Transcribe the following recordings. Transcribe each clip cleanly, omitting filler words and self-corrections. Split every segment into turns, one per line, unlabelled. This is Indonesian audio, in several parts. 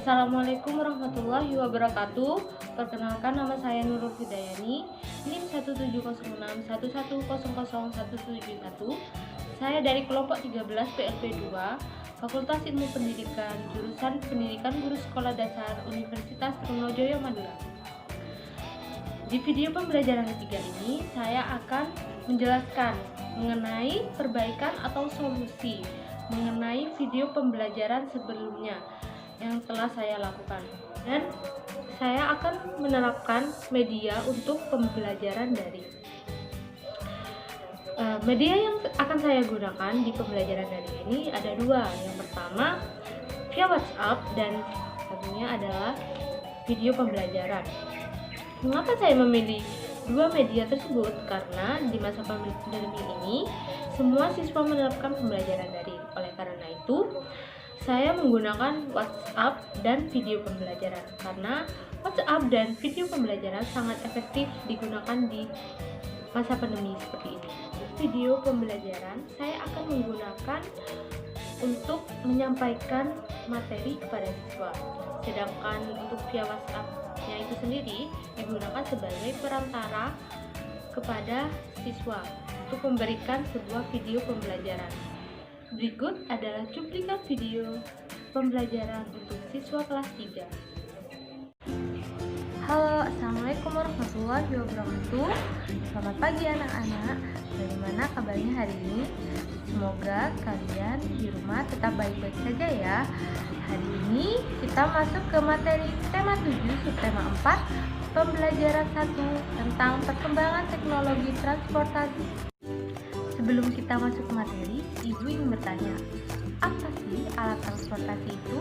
Assalamualaikum warahmatullahi wabarakatuh. Perkenalkan, nama saya Nurul Hidayani, NIM 17061100171. Saya dari kelompok 13 PLP2, Fakultas Ilmu Pendidikan, jurusan Pendidikan Guru Sekolah Dasar Universitas Trunojoyo Madura. Di video pembelajaran ketiga ini, saya akan menjelaskan mengenai perbaikan atau solusi mengenai video pembelajaran sebelumnya yang telah saya lakukan, dan saya akan menerapkan media untuk pembelajaran daring. Media yang akan saya gunakan di pembelajaran daring ini ada dua. Yang pertama via WhatsApp, dan satunya adalah video pembelajaran. Mengapa saya memilih dua media tersebut? Karena di masa pandemi ini semua siswa menerapkan pembelajaran daring. Oleh karena itu, saya menggunakan WhatsApp dan video pembelajaran karena WhatsApp dan video pembelajaran sangat efektif digunakan di masa pandemi seperti ini. Video pembelajaran saya akan menggunakan untuk menyampaikan materi kepada siswa, sedangkan untuk via WhatsApp-nya itu sendiri digunakan sebagai perantara kepada siswa untuk memberikan sebuah video pembelajaran. Berikut adalah cuplikan video pembelajaran untuk siswa kelas 3. Halo, Assalamualaikum warahmatullahi wabarakatuh. Selamat pagi anak-anak. Bagaimana kabarnya hari ini? Semoga kalian di rumah tetap baik-baik saja ya. Hari ini kita masuk ke materi tema 7 subtema 4 pembelajaran 1 tentang perkembangan teknologi transportasi. Sebelum kita masuk ke materi, Ibu ingin bertanya, apa sih alat transportasi itu?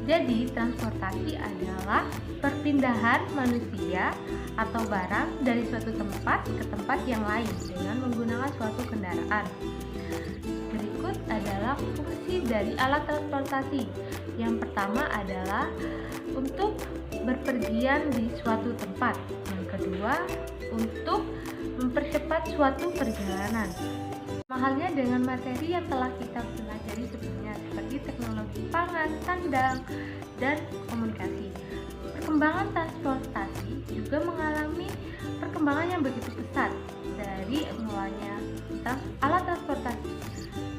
Jadi, transportasi adalah perpindahan manusia atau barang dari suatu tempat ke tempat yang lain dengan menggunakan suatu kendaraan. Berikut adalah fungsi dari alat transportasi. Yang pertama adalah untuk berpergian di suatu tempat. Yang kedua, untuk mempercepat suatu perjalanan. Mahalnya dengan materi yang telah kita pelajari sebelumnya, seperti teknologi pangan, sandang, dan komunikasi. Perkembangan transportasi juga mengalami perkembangan yang begitu pesat, dari mulanya alat transportasi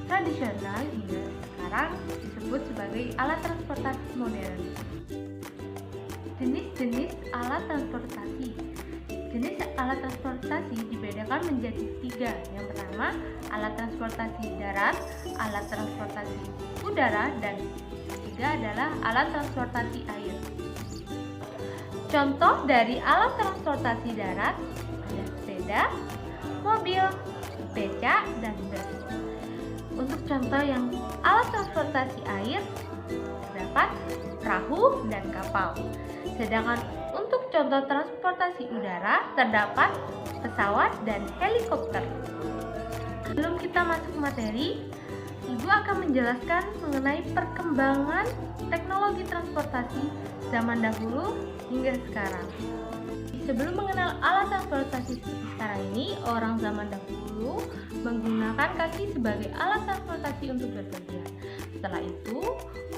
tradisional hingga sekarang disebut sebagai alat transportasi modern. Jenis-jenis alat transportasi. Jenis alat transportasi dibedakan menjadi 3. Yang pertama, alat transportasi darat, alat transportasi udara, dan ketiga adalah alat transportasi air. Contoh dari alat transportasi darat ada sepeda, mobil, beca, dan bus. Untuk contoh yang alat transportasi air terdapat perahu dan kapal. Sedangkan untuk contoh transportasi udara terdapat pesawat dan helikopter. Sebelum kita masuk ke materi, Ibu akan menjelaskan mengenai perkembangan teknologi transportasi zaman dahulu hingga sekarang. Sebelum mengenal alat transportasi seperti sekarang ini, orang zaman dahulu menggunakan kaki sebagai alat transportasi untuk berpergian. Setelah itu,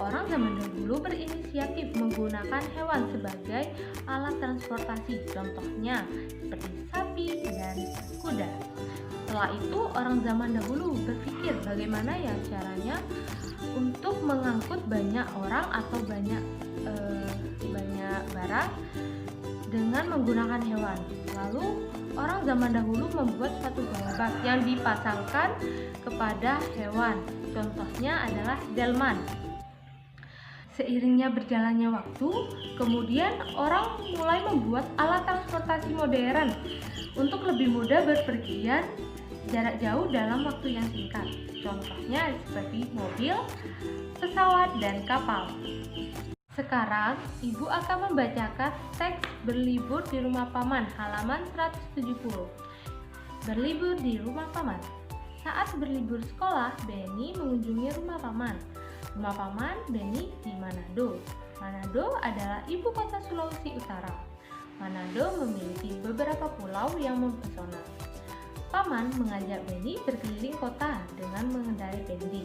orang zaman dahulu berinisiatif menggunakan hewan sebagai alat transportasi, contohnya seperti sapi dan kuda. Setelah itu, orang zaman dahulu berpikir bagaimana ya caranya untuk mengangkut banyak orang atau banyak barang dengan menggunakan hewan. Lalu orang zaman dahulu membuat suatu gerobak yang dipasangkan kepada hewan. Contohnya adalah delman. Seiringnya berjalannya waktu, kemudian orang mulai membuat alat transportasi modern untuk lebih mudah berpergian jarak jauh dalam waktu yang singkat. Contohnya seperti mobil, pesawat, dan kapal. Sekarang, Ibu akan membacakan teks Berlibur di Rumah Paman halaman 170. Berlibur di rumah paman. Saat berlibur sekolah, Benny mengunjungi rumah paman. Rumah paman Benny di Manado. Manado adalah ibu kota Sulawesi Utara. Manado memiliki beberapa pulau yang mempesona. Paman mengajak Benny berkeliling kota dengan mengendarai Bendy.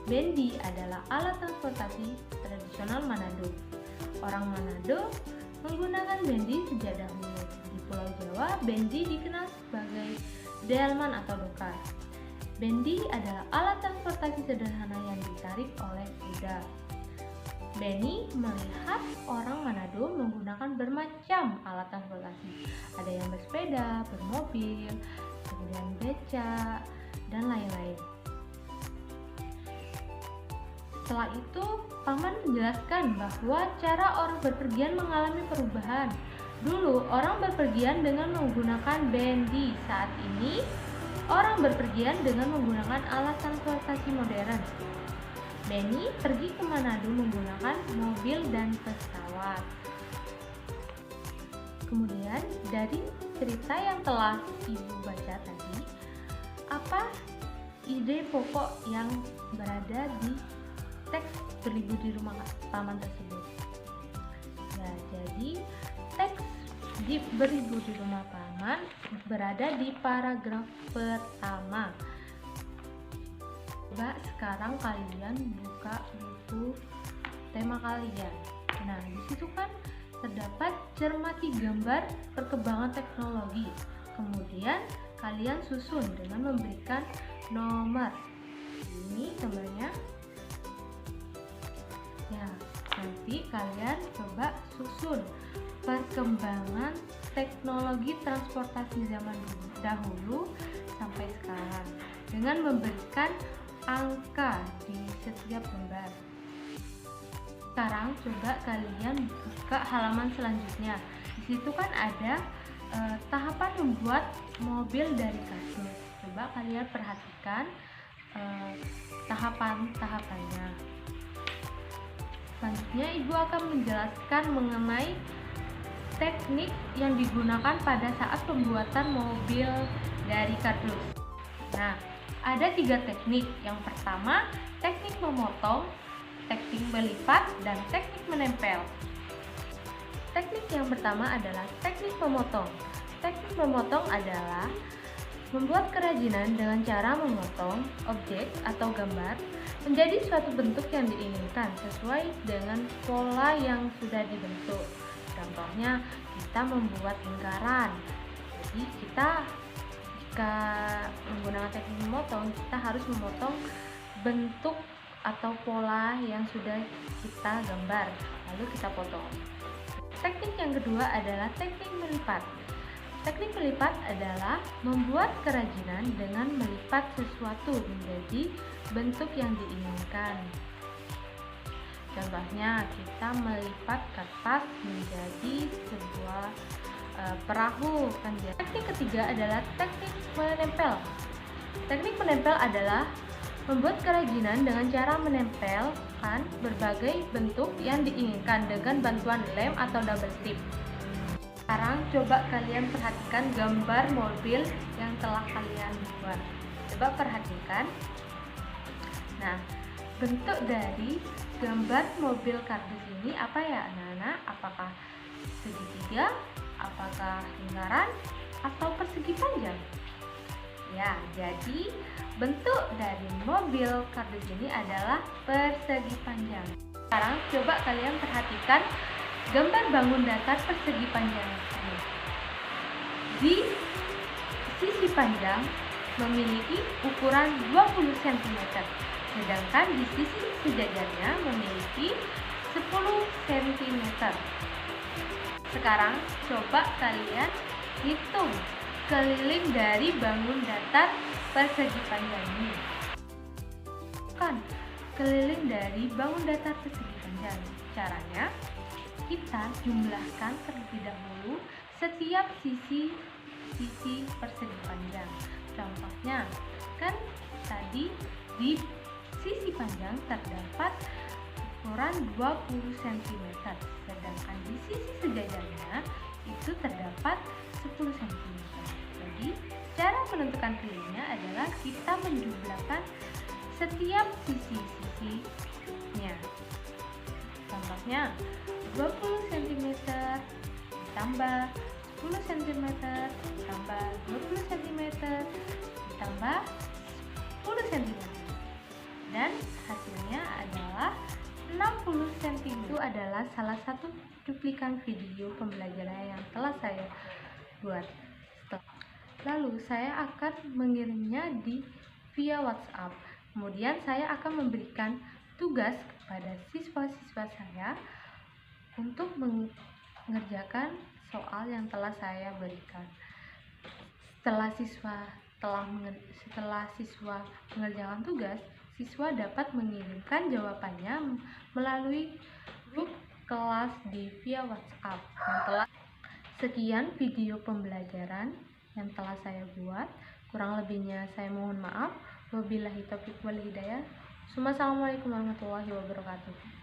Bendi adalah alat transportasi tradisional Manado. Orang Manado menggunakan bendi sejak dahulu. Di Pulau Jawa, bendi dikenal sebagai delman atau dokar. Bendi adalah alat transportasi sederhana yang ditarik oleh kuda. Benny melihat orang Manado menggunakan bermacam alat transportasi. Ada yang bersepeda, bermobil, kemudian beca, dan lain-lain. Setelah itu, Paman menjelaskan bahwa cara orang berpergian mengalami perubahan. Dulu, orang berpergian dengan menggunakan bendi. Saat ini, orang berpergian dengan menggunakan alat transportasi modern. Benny pergi ke Manado menggunakan mobil dan pesawat. Kemudian, dari cerita yang telah Ibu baca tadi, apa ide pokok yang berada di teks Berlibur di Rumah Paman tersebut? Nah, jadi teks di Berlibur di Rumah Paman berada di paragraf pertama. Coba sekarang kalian buka buku tema kalian. Nah, di situ kan terdapat cermati gambar perkembangan teknologi. Kemudian kalian susun dengan memberikan nomor. Ini gambarnya. Ya, nanti kalian coba susun perkembangan teknologi transportasi zaman dahulu sampai sekarang dengan memberikan angka di setiap lembar. Sekarang coba kalian buka halaman selanjutnya. Di situ kan ada tahapan membuat mobil dari kardus. Coba kalian perhatikan tahapan-tahapannya. Selanjutnya Ibu akan menjelaskan mengenai teknik yang digunakan pada saat pembuatan mobil dari kardus. Nah, ada 3 teknik. Yang pertama, teknik memotong, teknik melipat, dan teknik menempel. Teknik yang pertama adalah teknik memotong. Teknik memotong adalah membuat kerajinan dengan cara memotong objek atau gambar menjadi suatu bentuk yang diinginkan sesuai dengan pola yang sudah dibentuk. Contohnya, kita membuat lingkaran. Jadi jika menggunakan teknik memotong, kita harus memotong bentuk atau pola yang sudah kita gambar, lalu kita potong. Teknik yang kedua adalah teknik melipat. Teknik melipat adalah membuat kerajinan dengan melipat sesuatu menjadi bentuk yang diinginkan. Contohnya, kita melipat kertas menjadi sebuah perahu kan. Teknik ketiga adalah teknik menempel. Teknik menempel adalah membuat kerajinan dengan cara menempelkan berbagai bentuk yang diinginkan dengan bantuan lem atau double tip. Sekarang coba kalian perhatikan gambar mobil yang telah kalian buat. Coba perhatikan. Nah, bentuk dari gambar mobil kardus ini apa ya anak-anak? Apakah segitiga? Apakah lingkaran atau persegi panjang? Ya, jadi bentuk dari mobil kardus ini adalah persegi panjang. Sekarang coba kalian perhatikan gambar bangun datar persegi panjang ini. Di sisi panjang memiliki ukuran 20 cm, sedangkan di sisi sejajarnya memiliki 10 cm. Sekarang coba kalian hitung keliling dari bangun datar persegi panjang ini. Kan keliling dari bangun datar persegi panjang. Caranya kita jumlahkan terlebih dahulu setiap sisi persegi panjang. Contohnya, kan tadi di sisi panjang terdapat ukuran 20 cm, sedangkan di sisi sejajarnya itu terdapat 10 cm. Jadi, cara menentukan kelilingnya adalah kita menjumlahkan setiap sisi-sisinya. Contohnya, 20 cm ditambah 10 cm ditambah 20 cm ditambah 10 cm. Dan hasilnya adalah 60 cm. Itu adalah salah satu cuplikan video pembelajaran yang telah saya buat. Lalu saya akan mengirimnya via WhatsApp. Kemudian saya akan memberikan tugas kepada siswa-siswa saya untuk mengerjakan soal yang telah saya berikan. Setelah siswa mengerjakan tugas, siswa dapat mengirimkan jawabannya melalui grup kelas via WhatsApp. Sekian video pembelajaran yang telah saya buat. Kurang lebihnya saya mohon maaf. Wabillahi taufiq wal hidayah. Assalamualaikum warahmatullahi wabarakatuh.